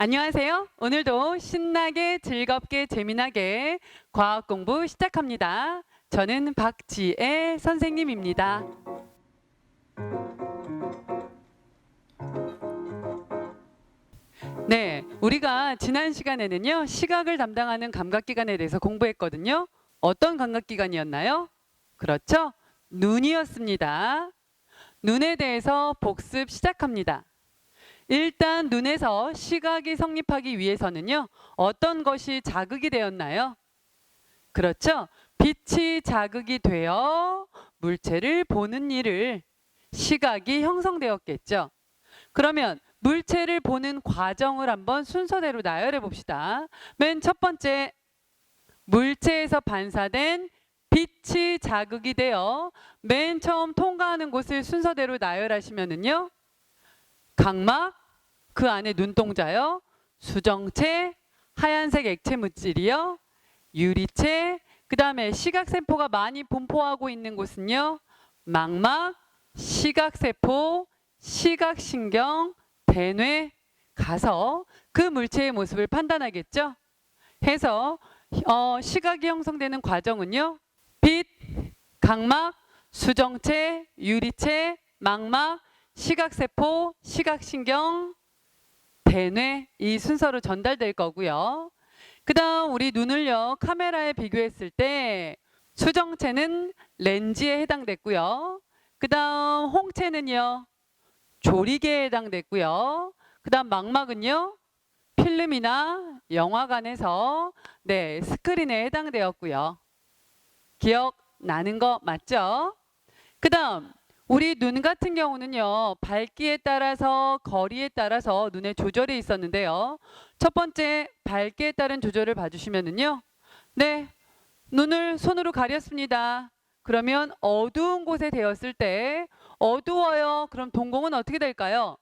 안녕하세요. 오늘도 신나게 즐겁게 재미나게 과학 공부 시작합니다. 저는 박지혜 선생님입니다. 네, 우리가 지난 시간에는요, 시각을 담당하는 감각기관에 대해서 공부했거든요. 어떤 감각기관이었나요? 그렇죠? 눈이었습니다. 눈에 대해서 복습 시작합니다. 일단 눈에서 시각이 성립하기 위해서는요, 어떤 것이 자극이 되었나요? 그렇죠? 빛이 자극이 되어 물체를 보는 일을 시각이 형성되었겠죠. 그러면 물체를 보는 과정을 한번 순서대로 나열해 봅시다. 맨 첫 번째, 물체에서 반사된 빛이 자극이 되어 맨 처음 통과하는 곳을 순서대로 나열하시면은요, 각막, 그 안에 눈동자요, 수정체, 하얀색 액체 물질이요, 유리체, 그 다음에 시각세포가 많이 분포하고 있는 곳은요, 망막, 시각세포, 시각신경, 대뇌 가서 그 물체의 모습을 판단하겠죠. 해서 시각이 형성되는 과정은요, 빛, 각막, 수정체, 유리체, 망막, 시각세포, 시각신경, 대뇌 이 순서로 전달될 거고요. 그 다음 우리 눈을요, 카메라에 비교했을 때 수정체는 렌즈에 해당됐고요. 그 다음 홍채는요, 조리개에 해당됐고요. 그 다음 망막은요, 필름이나 영화관에서 스크린에 해당되었고요. 기억나는 거 맞죠? 그 다음 우리 눈 같은 경우는요, 밝기에 따라서 거리에 따라서 눈의 조절이 있었는데요. 첫 번째 밝기에 따른 조절을 봐주시면은요, 눈을 손으로 가렸습니다. 그러면 어두운 곳에 되었을 때 어두워요. 그럼 동공은 어떻게 될까요?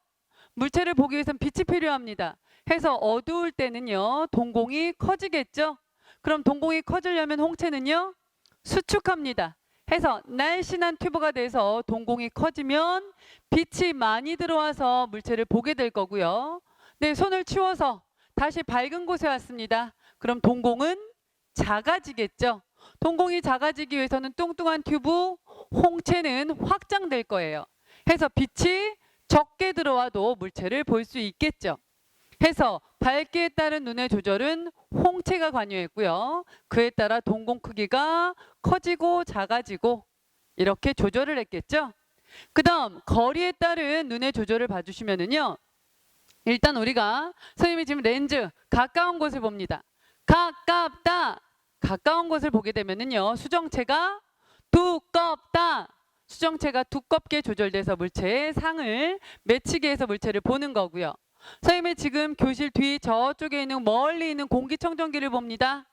물체를 보기 위해서는 빛이 필요합니다. 해서 어두울 때는요, 동공이 커지겠죠? 그럼 동공이 커지려면 홍채는요, 수축합니다. 해서 날씬한 튜브가 돼서 동공이 커지면 빛이 많이 들어와서 물체를 보게 될 거고요. 손을 치워서 다시 밝은 곳에 왔습니다. 그럼 동공은 작아지겠죠. 동공이 작아지기 위해서는 뚱뚱한 튜브, 홍채는 확장될 거예요. 해서 빛이 적게 들어와도 물체를 볼 수 있겠죠. 해서 밝기에 따른 눈의 조절은 홍채가 관여했고요. 그에 따라 동공 크기가 커지고 작아지고 이렇게 조절을 했겠죠. 그 다음 거리에 따른 눈의 조절을 봐주시면은요, 일단 우리가 선생님이 지금 렌즈 가까운 곳을 봅니다. 가깝다, 가까운 곳을 보게 되면은요, 수정체가 두껍다, 수정체가 두껍게 조절돼서 물체의 상을 맺히게 해서 물체를 보는 거고요. 선생님이 지금 교실 뒤 저쪽에 있는 멀리 있는 공기청정기를 봅니다.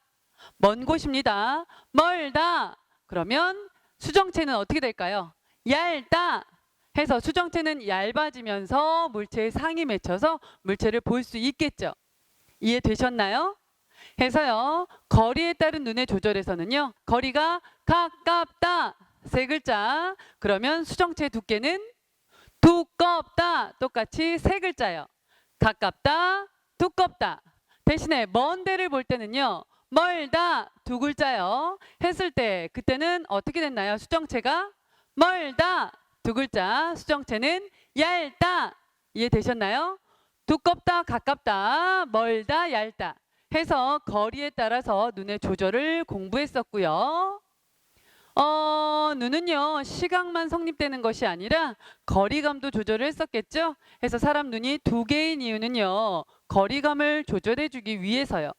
먼 곳입니다. 멀다. 그러면 수정체는 어떻게 될까요? 얇다. 해서 수정체는 얇아지면서 물체의 상이 맺혀서 물체를 볼 수 있겠죠. 이해되셨나요? 해서요, 거리에 따른 눈의 조절에서는요, 거리가 가깝다 세 글자, 그러면 수정체 두께는 두껍다 똑같이 세 글자요. 가깝다, 두껍다. 대신에 먼 데를 볼 때는요, 멀다 두 글자요. 했을 때 그때는 어떻게 됐나요? 수정체가 멀다 두 글자, 수정체는 얇다. 이해되셨나요? 두껍다, 가깝다, 멀다, 얇다 해서 거리에 따라서 눈의 조절을 공부했었고요. 눈은요, 시각만 성립되는 것이 아니라 거리감도 조절을 했었겠죠. 해서 사람 눈이 두 개인 이유는요, 거리감을 조절해 주기 위해서요.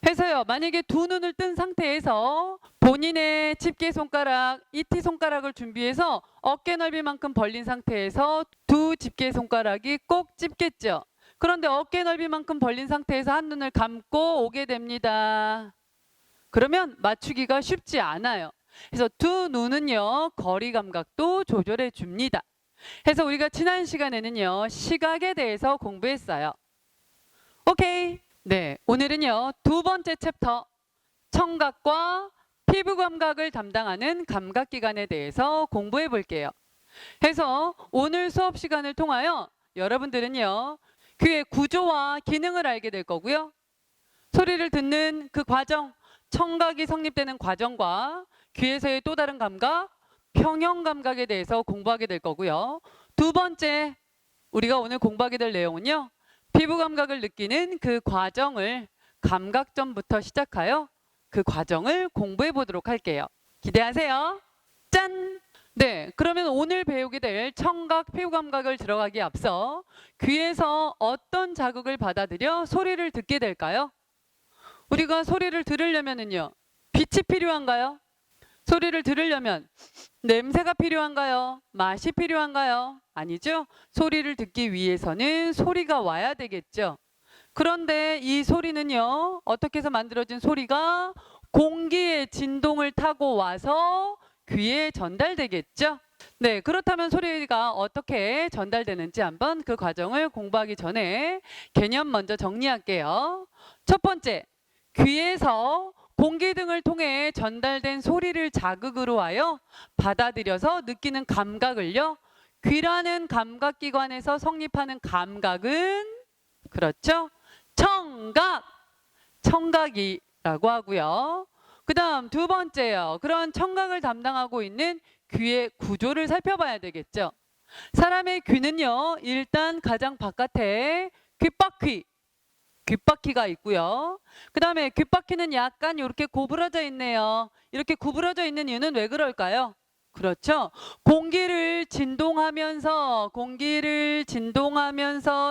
해서요, 만약에 두 눈을 뜬 상태에서 본인의 집게 손가락, 이티 손가락을 준비해서 어깨 넓이만큼 벌린 상태에서 두 집게 손가락이 꼭 찝겠죠. 그런데 어깨 넓이만큼 벌린 상태에서 한 눈을 감고 오게 됩니다. 그러면 맞추기가 쉽지 않아요. 그래서 두 눈은요, 거리 감각도 조절해 줍니다. 해서 우리가 지난 시간에는요, 시각에 대해서 공부했어요. 오케이. 오늘은요, 두 번째 챕터 청각과 피부 감각을 담당하는 감각기관에 대해서 공부해 볼게요. 해서 오늘 수업 시간을 통하여 여러분들은요, 귀의 구조와 기능을 알게 될 거고요. 소리를 듣는 그 과정, 청각이 성립되는 과정과 귀에서의 또 다른 감각, 평형 감각에 대해서 공부하게 될 거고요. 두 번째, 우리가 오늘 공부하게 될 내용은요. 피부 감각을 느끼는 그 과정을 감각점부터 시작하여 그 과정을 공부해 보도록 할게요. 기대하세요. 짠! 네, 그러면 오늘 배우게 될 청각, 피부 감각을 들어가기에 앞서 귀에서 어떤 자극을 받아들여 소리를 듣게 될까요? 우리가 소리를 들으려면요. 빛이 필요한가요? 소리를 들으려면 냄새가 필요한가요? 맛이 필요한가요? 아니죠? 소리를 듣기 위해서는 소리가 와야 되겠죠. 그런데 이 소리는요. 어떻게 해서 만들어진 소리가 공기의 진동을 타고 와서 귀에 전달되겠죠. 네, 그렇다면 소리가 어떻게 전달되는지 한번 그 과정을 공부하기 전에 개념 먼저 정리할게요. 첫 번째, 귀에서 공기 등을 통해 전달된 소리를 자극으로 하여 받아들여서 느끼는 감각을요. 귀라는 감각기관에서 성립하는 감각은 그렇죠? 청각! 청각이라고 하고요. 그 다음 두 번째요. 그런 청각을 담당하고 있는 귀의 구조를 살펴봐야 되겠죠. 사람의 귀는요. 일단 가장 바깥에 귓바퀴, 귓바퀴가 있고요. 그 다음에 귓바퀴는 약간 이렇게 구부러져 있네요. 이렇게 구부러져 있는 이유는 왜 그럴까요? 그렇죠. 공기를 진동하면서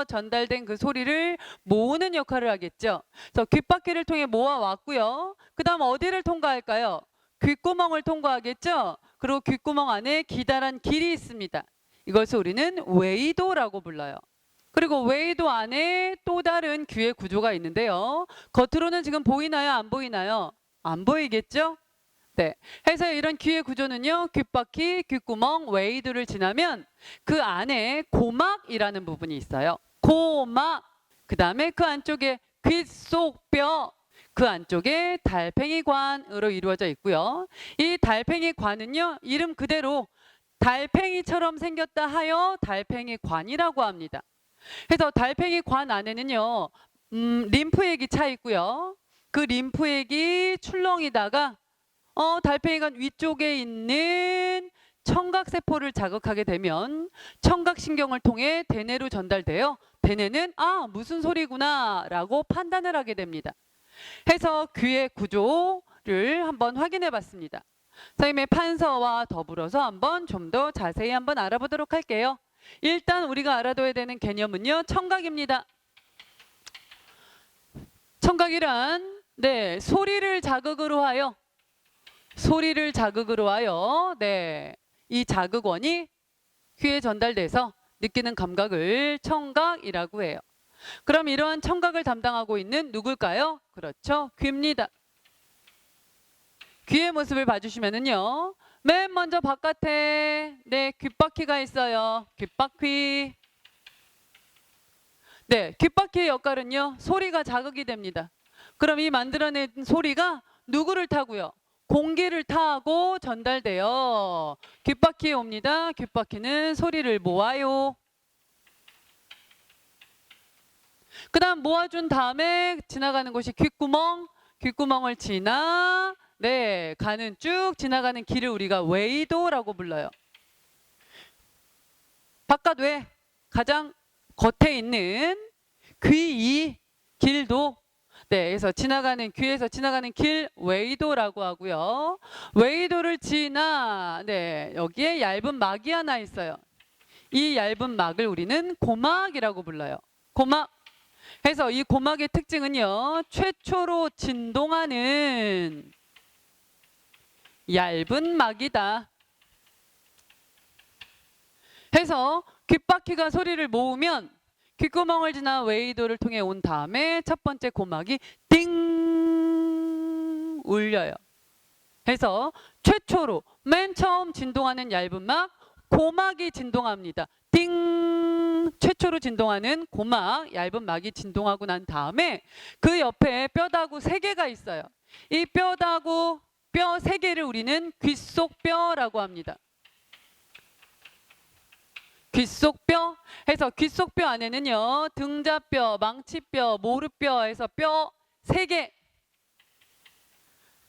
전달된 그 소리를 모으는 역할을 하겠죠. 그래서 귓바퀴를 통해 모아왔고요. 그 다음 어디를 통과할까요? 귓구멍을 통과하겠죠. 그리고 귓구멍 안에 기다란 길이 있습니다. 이것을 우리는 웨이도라고 불러요. 그리고 웨이도 안에 또 다른 귀의 구조가 있는데요. 겉으로는 지금 보이나요? 안 보이나요? 안 보이겠죠? 네. 해서 이런 귀의 구조는요. 귓바퀴, 귓구멍, 웨이도를 지나면 그 안에 고막이라는 부분이 있어요. 고막. 그 다음에 그 안쪽에 귓속뼈. 그 안쪽에 달팽이관으로 이루어져 있고요. 이 달팽이관은요. 이름 그대로 달팽이처럼 생겼다 하여 달팽이관이라고 합니다. 그래서 달팽이관 안에는요. 림프액이 차 있고요. 그 림프액이 출렁이다가 달팽이관 위쪽에 있는 청각세포를 자극하게 되면 청각신경을 통해 대뇌로 전달되어 대뇌는 무슨 소리구나 라고 판단을 하게 됩니다. 해서 귀의 구조를 한번 확인해 봤습니다. 선생님의 판서와 더불어서 한번 좀 더 자세히 한번 알아보도록 할게요. 일단 우리가 알아둬야 되는 개념은요. 청각입니다. 청각이란 소리를 자극으로 하여 이 자극원이 귀에 전달돼서 느끼는 감각을 청각이라고 해요. 그럼 이러한 청각을 담당하고 있는 누굴까요? 그렇죠. 귀입니다. 귀의 모습을 봐주시면은요. 맨 먼저 바깥에 귓바퀴가 있어요. 귓바퀴. 귓바퀴의 역할은요. 소리가 자극이 됩니다. 그럼 이 만들어낸 소리가 누구를 타고요? 공기를 타고 전달돼요. 귓바퀴에 옵니다. 귓바퀴는 소리를 모아요. 그 다음 모아준 다음에 지나가는 곳이 귓구멍. 귓구멍을 지나 가는 쭉 지나가는 길을 우리가 웨이도라고 불러요. 바깥 외 가장 겉에 있는 귀 길도 그래서 귀에서 지나가는 길 웨이도라고 하고요. 웨이도를 지나 여기에 얇은 막이 하나 있어요. 이 얇은 막을 우리는 고막이라고 불러요. 고막. 해서 이 고막의 특징은요. 최초로 진동하는 얇은 막이다. 해서 귓바퀴가 소리를 모으면 귓구멍을 지나 웨이도를 통해 온 다음에 첫 번째 고막이 띵 울려요. 해서 최초로 맨 처음 진동하는 얇은 막 고막이 진동합니다. 띵 최초로 진동하는 고막 얇은 막이 진동하고 난 다음에 그 옆에 뼈다구 3개가 있어요. 이 뼈다구 뼈 3개를 우리는 귓속뼈라고 합니다. 귓속뼈 해서 귓속뼈 안에는요. 등자뼈, 망치뼈, 모르뼈 해서 뼈 3개.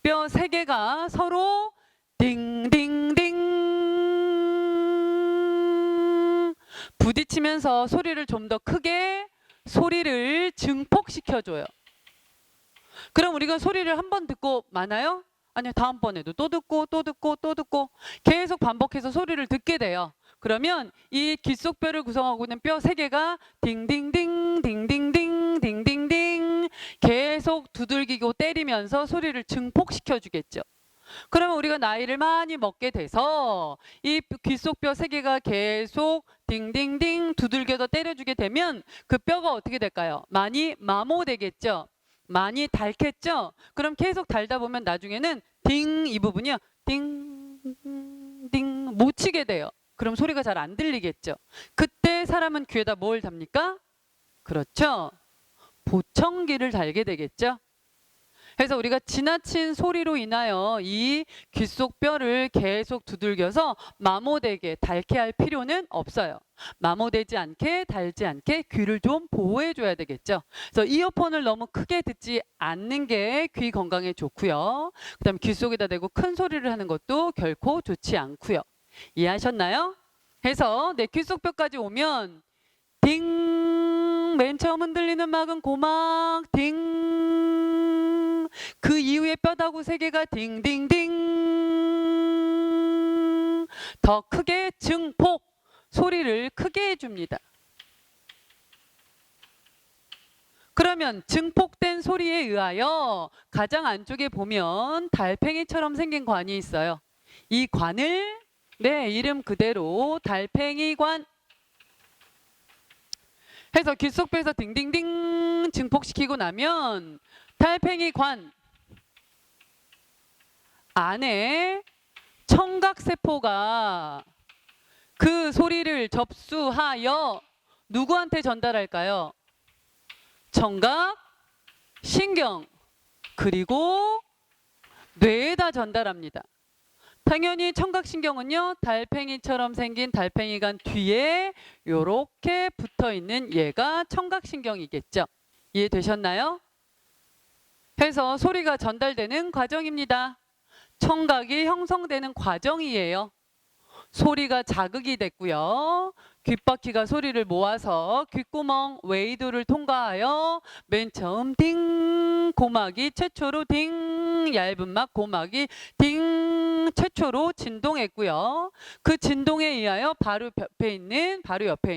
뼈 3개가 서로 딩딩딩 부딪히면서 소리를 좀 더 크게 소리를 증폭시켜줘요. 그럼 우리가 소리를 한 번 듣고 마나요? 아니요. 다음번에도 또 듣고 또 듣고 또 듣고 계속 반복해서 소리를 듣게 돼요. 그러면 이 귓속뼈를 구성하고 있는 뼈 3개가 딩딩딩 딩딩딩 딩딩딩 계속 두들기고 때리면서 소리를 증폭시켜 주겠죠. 그러면 우리가 나이를 많이 먹게 돼서 이 귓속뼈 3개가 계속 딩딩딩 두들겨서 때려주게 되면 그 뼈가 어떻게 될까요? 많이 마모되겠죠. 많이 닳겠죠. 그럼 계속 달다 보면 나중에는 딩 이 부분이요. 딩 딩 못 치게 돼요. 그럼 소리가 잘 안 들리겠죠. 그때 사람은 귀에다 뭘 답니까? 그렇죠. 보청기를 달게 되겠죠. 그래서 우리가 지나친 소리로 인하여 이 귓속뼈를 계속 두들겨서 마모되게 닳게 할 필요는 없어요. 마모되지 않게 닳지 않게 귀를 좀 보호해 줘야 되겠죠. 그래서 이어폰을 너무 크게 듣지 않는 게 귀 건강에 좋고요. 그다음에 귀 속에다 대고 큰 소리를 하는 것도 결코 좋지 않고요. 이해하셨나요? 해서 내 귓속뼈까지 오면 딩 맨 처음 흔들리는 음악은 고막 딩 그 이후에 뼈다구 3개가 딩딩딩 더 크게 증폭 소리를 크게 해줍니다. 그러면 증폭된 소리에 의하여 가장 안쪽에 보면 달팽이처럼 생긴 관이 있어요. 이 관을 이름 그대로 달팽이관 해서 귓속뼈에서 딩딩딩 증폭시키고 나면 달팽이관 안에 청각세포가 그 소리를 접수하여 누구한테 전달할까요? 청각신경 그리고 뇌에다 전달합니다. 당연히 청각신경은요. 달팽이처럼 생긴 달팽이관 뒤에 이렇게 붙어있는 얘가 청각신경이겠죠. 이해되셨나요? 해서 소리가 전달되는 과정입니다. 청각이 형성되는 과정이에요. 소리가 자극이 됐고요. 귓바퀴가 소리를 모아서 귓구멍 웨이도를 통과하여 맨 처음 딩 고막이 최초로 딩 얇은 막 고막이 딩 최초로 진동했고요. 그 진동에 의하여 바로 옆에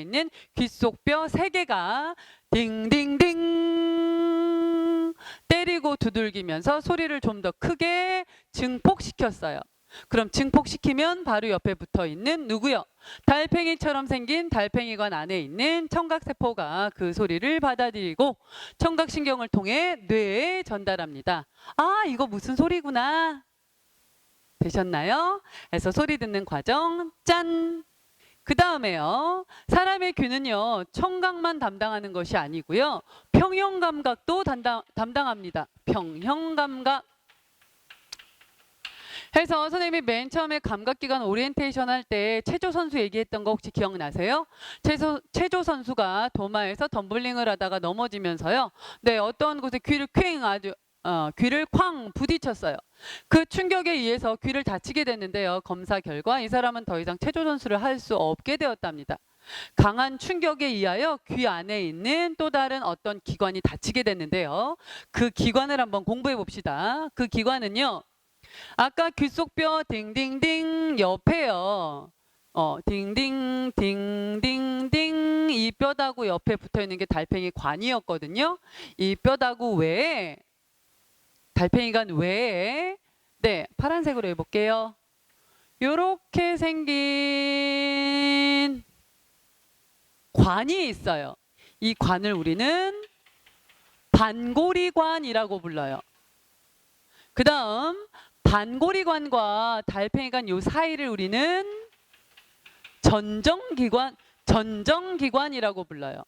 있는 귓속뼈 3개가 딩딩딩 때리고 두들기면서 소리를 좀 더 크게 증폭시켰어요. 그럼 증폭시키면 바로 옆에 붙어 있는 누구요? 달팽이처럼 생긴 달팽이관 안에 있는 청각세포가 그 소리를 받아들이고 청각신경을 통해 뇌에 전달합니다. 아, 이거 무슨 소리구나. 되셨나요? 그래서 소리 듣는 과정 짠! 그 다음에요. 사람의 귀는요. 청각만 담당하는 것이 아니고요. 평형감각도 담당합니다. 평형감각. 해서 선생님이 맨 처음에 감각기관 오리엔테이션 할 때 체조 선수 얘기했던 거 혹시 기억나세요? 체조 선수가 도마에서 덤블링을 하다가 넘어지면서요. 어떤 곳에 귀를 쾅 부딪혔어요. 그 충격에 의해서 귀를 다치게 됐는데요. 검사 결과 이 사람은 더 이상 체조 선수를 할 수 없게 되었답니다. 강한 충격에 의하여 귀 안에 있는 또 다른 어떤 기관이 다치게 됐는데요. 그 기관을 한번 공부해 봅시다. 그 기관은요. 아까 귓속뼈 딩딩딩 옆에요. 딩딩 딩딩딩 이 뼈다구 옆에 붙어 있는 게 달팽이 관이었거든요. 이 뼈다구 외에 달팽이관 외에 파란색으로 해볼게요. 요렇게 생긴 관이 있어요. 이 관을 우리는 반고리관이라고 불러요. 그 다음 반고리관과 달팽이관 요 사이를 우리는 전정기관이라고 불러요.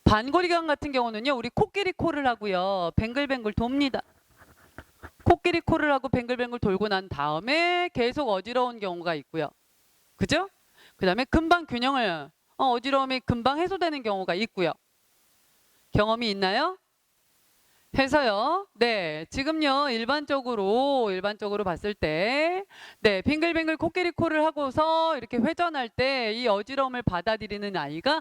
반고리관 같은 경우는요. 우리 코끼리 코를 하고요. 뱅글뱅글 돕니다. 코끼리 코를 하고 뱅글뱅글 돌고 난 다음에 계속 어지러운 경우가 있고요. 그죠? 그 다음에 금방 균형을 어지러움이 금방 해소되는 경우가 있고요. 경험이 있나요? 해서요. 네, 지금요 일반적으로 봤을 때, 네, 빙글빙글 코끼리 코를 하고서 이렇게 회전할 때 이 어지러움을 받아들이는 아이가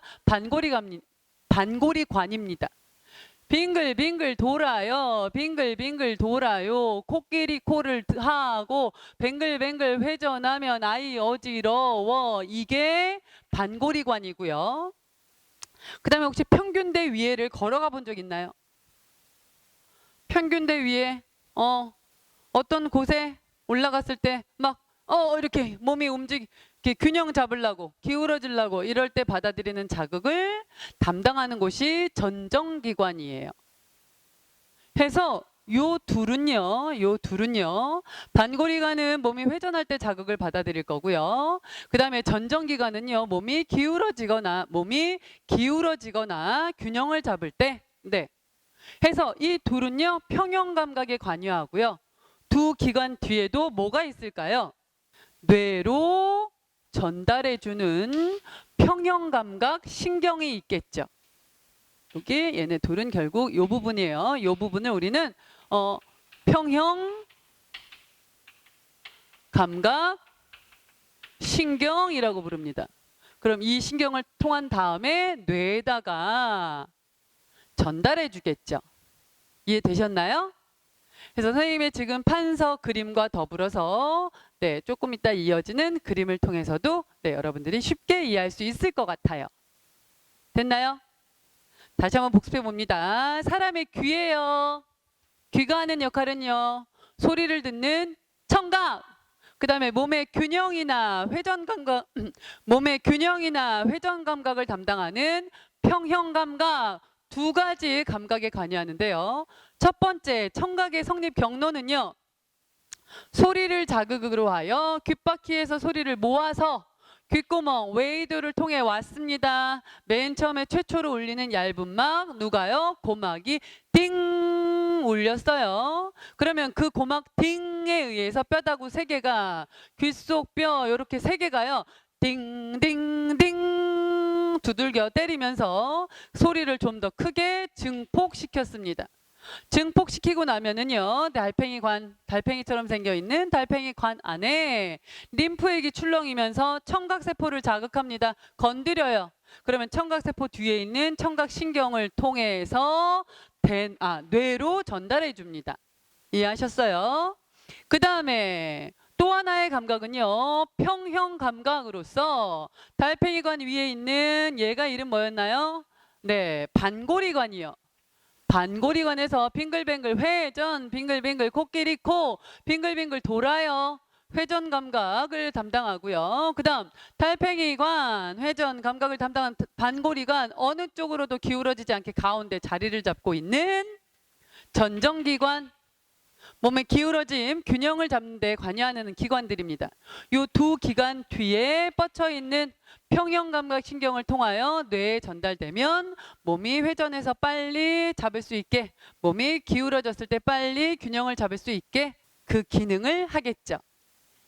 반고리관입니다. 빙글빙글 돌아요. 빙글빙글 돌아요. 코끼리 코를 하고 뱅글뱅글 회전하면 아이 어지러워. 이게 반고리관이고요. 그 다음에 혹시 평균대 위에를 걸어가 본 적 있나요? 평균대 위에 어떤 곳에 올라갔을 때 막 이렇게 몸이 이렇게 균형 잡으려고 기울어지려고 이럴 때 받아들이는 자극을 담당하는 곳이 전정기관이에요. 해서 요 둘은요 반고리관은 몸이 회전할 때 자극을 받아들일 거고요. 그 다음에 전정기관은요 몸이 기울어지거나 균형을 잡을 때, 네, 해서 이 둘은요 평형 감각에 관여하고요. 두 기관 뒤에도 뭐가 있을까요? 뇌로 전달해주는 평형 감각 신경이 있겠죠. 여기 얘네 둘은 결국 이 부분이에요. 이 부분을 우리는 평형 감각 신경이라고 부릅니다. 그럼 이 신경을 통한 다음에 뇌에다가 전달해 주겠죠. 이해되셨나요? 그래서 선생님의 지금 판서 그림과 더불어서 네, 조금 이따 이어지는 그림을 통해서도 네, 여러분들이 쉽게 이해할 수 있을 것 같아요. 됐나요? 다시 한번 복습해 봅니다. 사람의 귀예요. 귀가 하는 역할은요. 소리를 듣는 청각. 그 다음에 몸의 균형이나 회전 감각을 담당하는 평형 감각. 두 가지 감각에 관여하는데요. 첫 번째 청각의 성립 경로는요. 소리를 자극으로 하여 귓바퀴에서 소리를 모아서 귓구멍 웨이도를 통해 왔습니다. 맨 처음에 최초로 울리는 얇은 막 누가요? 고막이 띵 울렸어요. 그러면 그 고막 띵에 의해서 뼈다구 3개가 귓속뼈 이렇게 3개가요. 띵띵띵 두들겨 때리면서 소리를 좀 더 크게 증폭시켰습니다. 증폭시키고 나면은요, 달팽이처럼 생겨있는 달팽이관 안에 림프액이 출렁이면서 청각세포를 자극합니다. 건드려요. 그러면 청각세포 뒤에 있는 청각신경을 통해서 뇌로 전달해 줍니다. 이해하셨어요? 그 다음에 또 하나의 감각은요, 평형 감각으로서 달팽이관 위에 있는 얘가 이름 뭐였나요? 네, 반고리관이요. 반고리관에서 빙글빙글 회전, 빙글빙글 코끼리 코, 빙글빙글 돌아요. 회전 감각을 담당하고요. 그 다음 달팽이관, 회전 감각을 담당한 반고리관, 어느 쪽으로도 기울어지지 않게 가운데 자리를 잡고 있는 전정기관, 몸의 기울어짐, 균형을 잡는 데 관여하는 기관들입니다. 이 두 기관 뒤에 뻗쳐 있는 평형 감각 신경을 통하여 뇌에 전달되면 몸이 회전해서 빨리 잡을 수 있게, 몸이 기울어졌을 때 빨리 균형을 잡을 수 있게 그 기능을 하겠죠.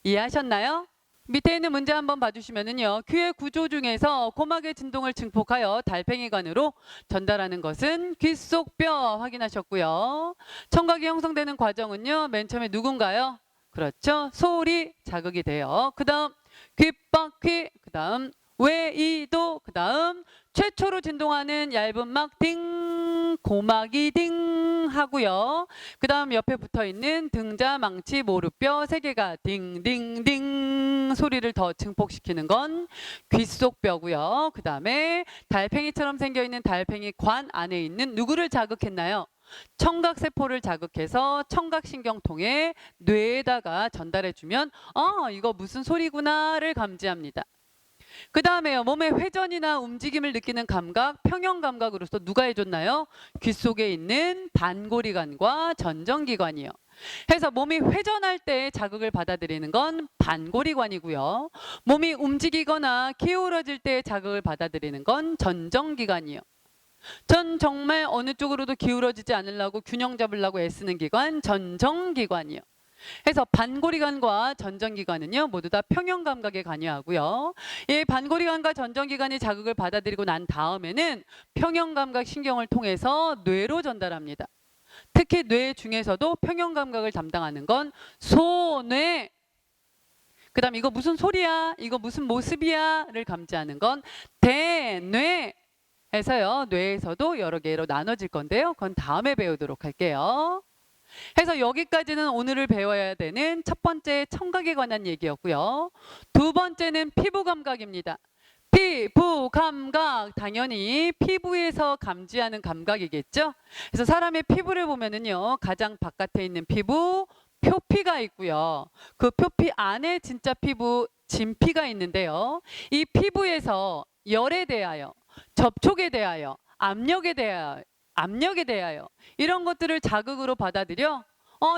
이해하셨나요? 밑에 있는 문제 한번 봐주시면은요. 귀의 구조 중에서 고막의 진동을 증폭하여 달팽이관으로 전달하는 것은 귓속뼈 확인하셨고요. 청각이 형성되는 과정은요. 맨 처음에 누군가요? 그렇죠. 소리 자극이 돼요. 그 다음 귓바퀴, 그 다음 웨이도, 그 다음 최초로 진동하는 얇은 막 띵, 고막이 띵 하고요. 그 다음 옆에 붙어있는 등자, 망치, 모루뼈 3개가 딩딩딩 소리를 더 증폭시키는 건 귓속뼈고요. 그 다음에 달팽이처럼 생겨있는 달팽이 관 안에 있는 누구를 자극했나요? 청각세포를 자극해서 청각신경통에 뇌에다가 전달해주면 이거 무슨 소리구나를 감지합니다. 그 다음에요. 몸의 회전이나 움직임을 느끼는 감각, 평형 감각으로서 누가 해줬나요? 귓속에 있는 반고리관과 전정기관이요. 해서 몸이 회전할 때 자극을 받아들이는 건 반고리관이고요. 몸이 움직이거나 기울어질 때 자극을 받아들이는 건 전정기관이요. 전 정말 어느 쪽으로도 기울어지지 않으려고 균형 잡으려고 애쓰는 기관, 전정기관이요. 해서 반고리관과 전정기관은요 모두 다 평형감각에 관여하고요. 이 반고리관과 전정기관이 자극을 받아들이고 난 다음에는 평형감각 신경을 통해서 뇌로 전달합니다. 특히 뇌 중에서도 평형감각을 담당하는 건 소뇌. 그 다음 이거 무슨 소리야? 이거 무슨 모습이야? 를 감지하는 건 대뇌. 해서요 뇌에서도 여러 개로 나눠질 건데요. 그건 다음에 배우도록 할게요. 해서 여기까지는 오늘을 배워야 되는 첫 번째 청각에 관한 얘기였고요. 두 번째는 피부 감각입니다. 피부 감각, 당연히 피부에서 감지하는 감각이겠죠. 그래서 사람의 피부를 보면은요 가장 바깥에 있는 피부 표피가 있고요. 그 표피 안에 진짜 피부 진피가 있는데요. 이 피부에서 열에 대하여, 접촉에 대하여, 압력에 대하여 이런 것들을 자극으로 받아들여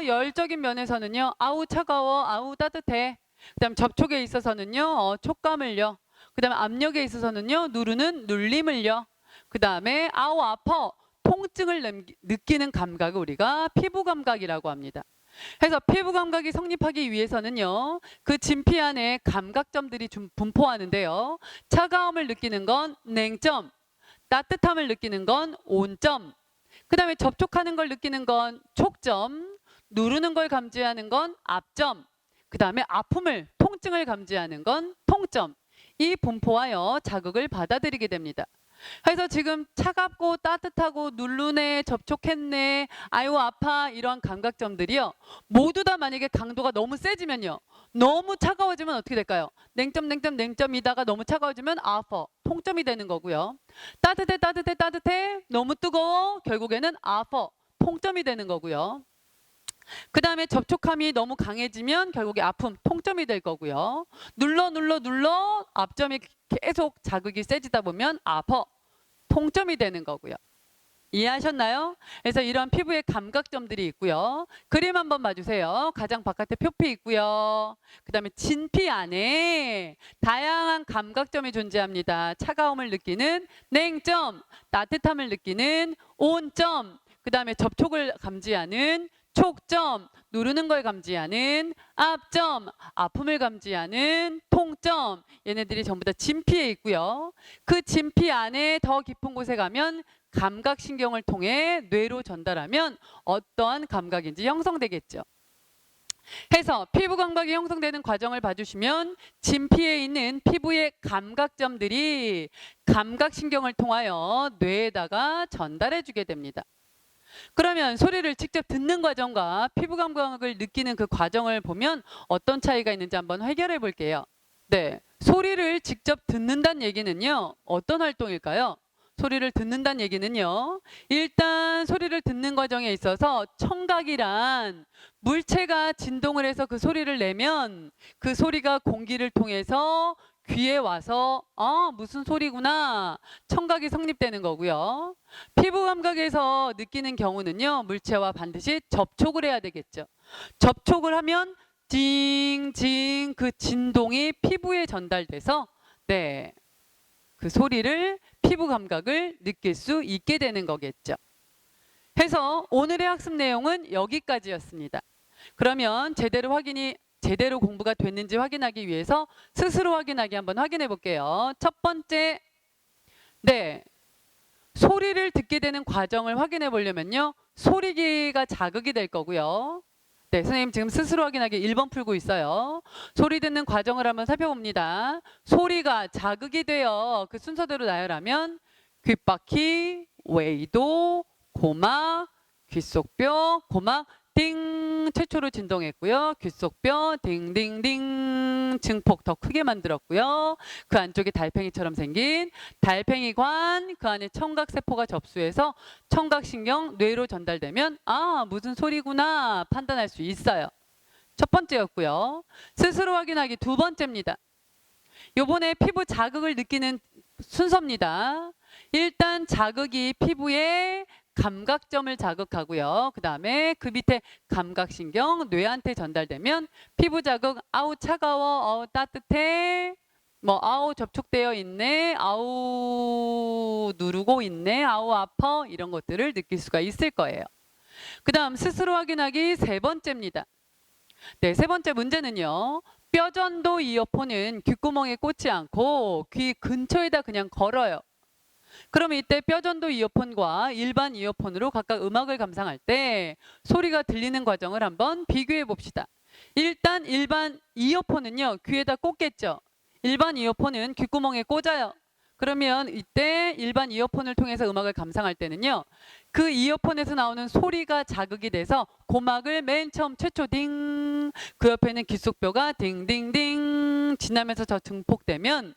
열적인 면에서는요 아우 차가워, 아우 따뜻해. 그다음 접촉에 있어서는요 촉감을요. 그다음에 압력에 있어서는요 누르는 눌림을요. 그다음에 아우 아파, 통증을 느끼는 감각을 우리가 피부 감각이라고 합니다. 그래서 피부 감각이 성립하기 위해서는요 그 진피 안에 감각점들이 좀 분포하는데요. 차가움을 느끼는 건 냉점, 따뜻함을 느끼는 건 온점, 그 다음에 접촉하는 걸 느끼는 건 촉점, 누르는 걸 감지하는 건 압점, 그 다음에 아픔을, 통증을 감지하는 건 통점. 이 분포하여 자극을 받아들이게 됩니다. 그래서 지금 차갑고 따뜻하고 누르네, 접촉했네, 아유 아파 이러한 감각점들이요 모두 다 만약에 강도가 너무 세지면요 너무 차가워지면 어떻게 될까요? 냉점이다가 너무 차가워지면 아파, 통점이 되는 거고요. 따뜻해 너무 뜨거워, 결국에는 아파, 통점이 되는 거고요. 그 다음에 접촉함이 너무 강해지면 결국에 아픔, 통점이 될 거고요. 눌러 압점이 계속 자극이 세지다 보면 아파, 통점이 되는 거고요. 이해하셨나요? 그래서 이런 피부의 감각점들이 있고요. 그림 한번 봐주세요. 가장 바깥에 표피 있고요. 그 다음에 진피 안에 다양한 감각점이 존재합니다. 차가움을 느끼는 냉점, 따뜻함을 느끼는 온점, 그 다음에 접촉을 감지하는 촉점, 누르는 걸 감지하는 압점, 아픔을 감지하는 통점. 얘네들이 전부 다 진피에 있고요. 그 진피 안에 더 깊은 곳에 가면 감각신경을 통해 뇌로 전달하면 어떠한 감각인지 형성되겠죠. 해서 피부 감각이 형성되는 과정을 봐주시면 진피에 있는 피부의 감각점들이 감각신경을 통하여 뇌에다가 전달해 주게 됩니다. 그러면 소리를 직접 듣는 과정과 피부 감각을 느끼는 그 과정을 보면 어떤 차이가 있는지 한번 해결해 볼게요. 네, 소리를 직접 듣는다는 얘기는요 어떤 활동일까요? 소리를 듣는다는 얘기는요 일단 소리를 듣는 과정에 있어서 청각이란 물체가 진동을 해서 그 소리를 내면 그 소리가 공기를 통해서 귀에 와서 무슨 소리구나 청각이 성립되는 거고요. 피부 감각에서 느끼는 경우는요 물체와 반드시 접촉을 해야 되겠죠. 접촉을 하면 징징 그 진동이 피부에 전달돼서 네, 그 소리를 피부 감각을 느낄 수 있게 되는 거겠죠. 해서 오늘의 학습 내용은 여기까지였습니다. 그러면 제대로 공부가 됐는지 확인하기 위해서 스스로 확인하기 한번 확인해 볼게요. 첫 번째, 네, 소리를 듣게 되는 과정을 확인해 보려면요 소리기가 자극이 될 거고요. 네, 선생님 지금 스스로 확인하기 1번 풀고 있어요. 소리 듣는 과정을 한번 살펴봅니다. 소리가 자극이 되어 그 순서대로 나열하면 귓바퀴, 외이도, 고막, 귓속뼈, 고막 띵 최초로 진동했고요. 귓속뼈 딩딩딩 증폭 더 크게 만들었고요. 그 안쪽에 달팽이처럼 생긴 달팽이관, 그 안에 청각세포가 접수해서 청각신경 뇌로 전달되면 무슨 소리구나 판단할 수 있어요. 첫 번째였고요. 스스로 확인하기 두 번째입니다. 요번에 피부 자극을 느끼는 순서입니다. 일단 자극이 피부에 감각점을 자극하고요. 그 다음에 그 밑에 감각신경 뇌한테 전달되면 피부 자극 아우 차가워, 아우 따뜻해, 뭐 아우 접촉되어 있네, 아우 누르고 있네, 아우 아파 이런 것들을 느낄 수가 있을 거예요. 그 다음 스스로 확인하기 세 번째입니다. 네, 세 번째 문제는요. 뼈전도 이어폰은 귓구멍에 꽂지 않고 귀 근처에다 그냥 걸어요. 그럼 이때 뼈전도 이어폰과 일반 이어폰으로 각각 음악을 감상할 때 소리가 들리는 과정을 한번 비교해 봅시다. 일단 일반 이어폰은요, 귀에다 꽂겠죠. 일반 이어폰은 귓구멍에 꽂아요. 그러면 이때 일반 이어폰을 통해서 음악을 감상할 때는요, 그 이어폰에서 나오는 소리가 자극이 돼서 고막을 맨 처음 최초 딩, 그 옆에는 귓속뼈가 딩딩딩 지나면서 저 증폭되면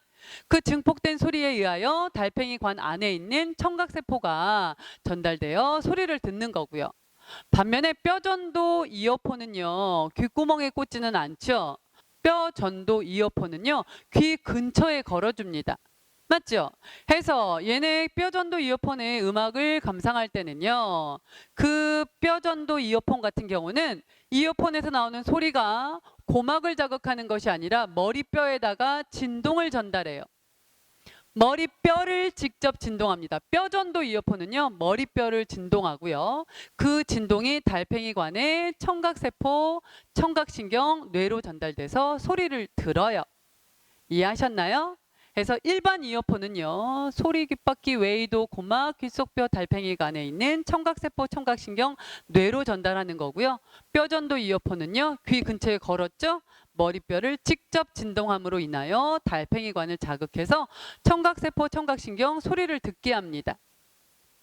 그 증폭된 소리에 의하여 달팽이 관 안에 있는 청각세포가 전달되어 소리를 듣는 거고요. 반면에 뼈전도 이어폰은요, 귓구멍에 꽂지는 않죠. 뼈전도 이어폰은요, 귀 근처에 걸어줍니다. 맞죠? 해서 얘네 뼈전도 이어폰의 음악을 감상할 때는요, 그 뼈전도 이어폰 같은 경우는 이어폰에서 나오는 소리가 고막을 자극하는 것이 아니라 머리뼈에다가 진동을 전달해요. 머리뼈를 직접 진동합니다. 뼈전도 이어폰은요, 머리뼈를 진동하고요. 그 진동이 달팽이관의 청각세포, 청각신경, 뇌로 전달돼서 소리를 들어요. 이해하셨나요? 그래서 일반 이어폰은요, 소리 귓바퀴 웨이도 고막 귓속뼈 달팽이관에 있는 청각세포 청각신경 뇌로 전달하는 거고요. 뼈전도 이어폰은요, 귀 근처에 걸었죠. 머리뼈를 직접 진동함으로 인하여 달팽이관을 자극해서 청각세포 청각신경 소리를 듣게 합니다.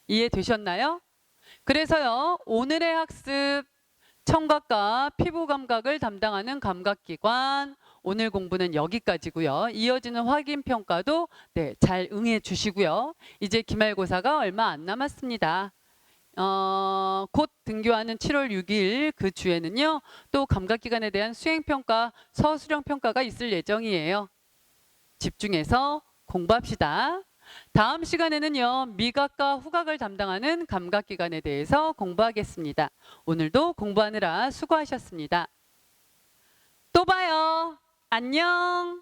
이해되셨나요? 그래서요, 오늘의 학습 청각과 피부 감각을 담당하는 감각기관, 오늘 공부는 여기까지고요. 이어지는 확인평가도 네, 잘 응해 주시고요. 이제 기말고사가 얼마 안 남았습니다. 곧 등교하는 7월 6일 그 주에는요, 또 감각기관에 대한 수행평가, 서술형평가가 있을 예정이에요. 집중해서 공부합시다. 다음 시간에는요, 미각과 후각을 담당하는 감각기관에 대해서 공부하겠습니다. 오늘도 공부하느라 수고하셨습니다. 또 봐요. 안녕.